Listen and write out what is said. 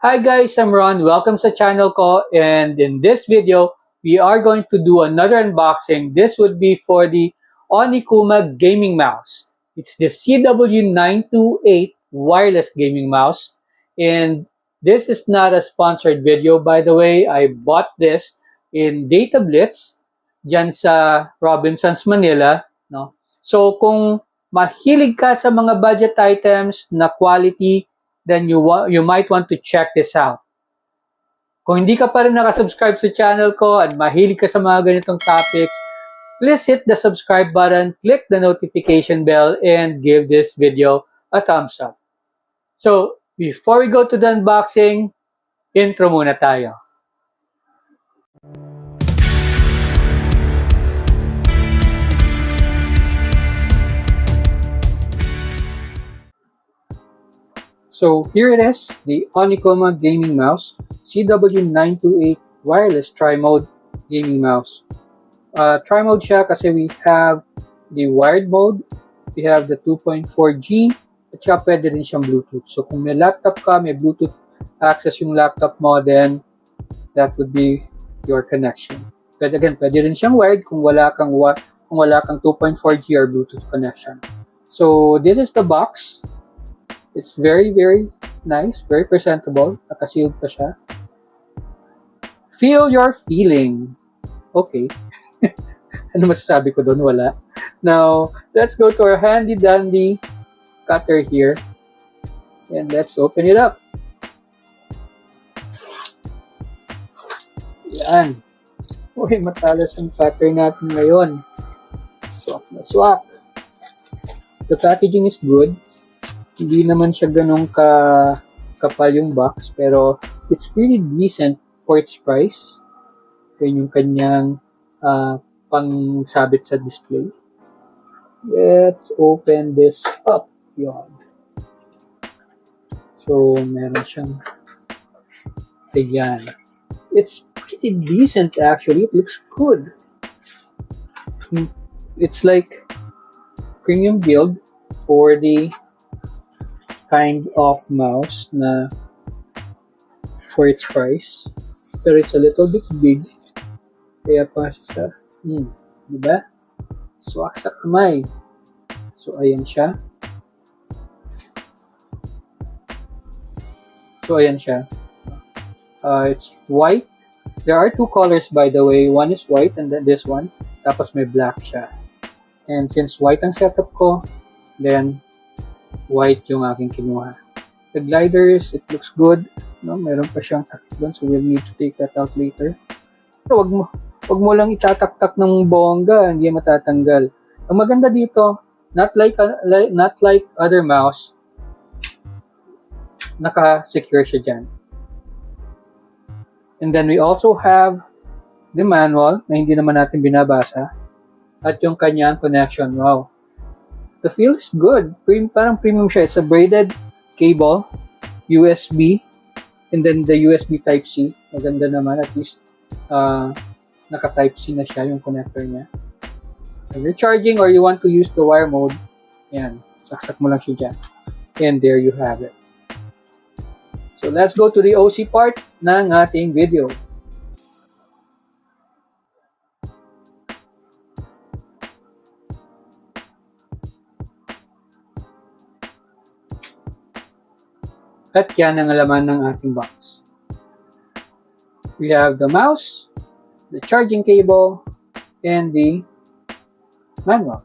Hi guys, I'm Ron. Welcome sa channel ko, and in this video, we are going to do another unboxing. This would be for the Onikuma gaming mouse. It's the CW928 wireless gaming mouse, and this is not a sponsored video, by the way. I bought this in Data Blitz dyan sa Robinsons, Manila. No? So kung mahilig ka sa mga budget items na quality, then you might want to check this out. Kung hindi ka pa rin nakasubscribe sa channel ko at mahilig ka sa mga ganitong topics, please hit the subscribe button, click the notification bell, and give this video a thumbs up. So, before we go to the unboxing, intro muna tayo. So here it is, the Onikuma gaming mouse, CW928 wireless tri-mode gaming mouse. Tri-mode siya kasi we have the wired mode, we have the 2.4G, at saka pwede rin siyang Bluetooth. So kung may laptop ka, may Bluetooth access yung laptop mo, then that would be your connection. But again, pwede rin siyang wired kung wala kang 2.4G or Bluetooth connection. So this is the box. It's very, very nice, very presentable. Nakasealed pa siya. Feel your feeling. Okay. Ano masasabi ko doon? Wala. Now, let's go to our handy-dandy cutter here. And let's open it up. Yan. Uy, matalas ang cutter natin ngayon. Swak na swak. The packaging is good. Hindi naman siya ganun kapal yung box, pero it's pretty decent for its price. Yan yung kanyang pangsabit sa display. Let's open this up. Yun. So, meron siyang ayan. It's pretty decent actually. It looks good. It's like premium build for the kind of mouse na for its price, pero it's a little bit big, kaya pa siya diba? Swak sa kamay. So ayan siya. It's white. There are two colors, by the way. One is white and then this one, tapos may black siya. And since white ang setup ko, then white yung aking kinuha. The gliders, it looks good. No, meron pa siyang takip doon, so we'll need to take that out later. Pero wag mo lang itatak-tak ng bongga, hindi matatanggal. Ang maganda dito, not like other mouse, naka-secure siya dyan. And then we also have the manual na hindi naman natin binabasa at yung kanyang connection. Wow. The feel is good. Parang premium siya. It's a braided cable, USB, and then the USB Type-C. Maganda naman. At least, naka-Type-C na siya yung connector niya. If you're charging or you want to use the wire mode, yan. Saksak mo lang siya dyan. And there you have it. So, let's go to the OC part ng ating video. At yan ang laman ng ating box. We have the mouse, the charging cable, and the manual.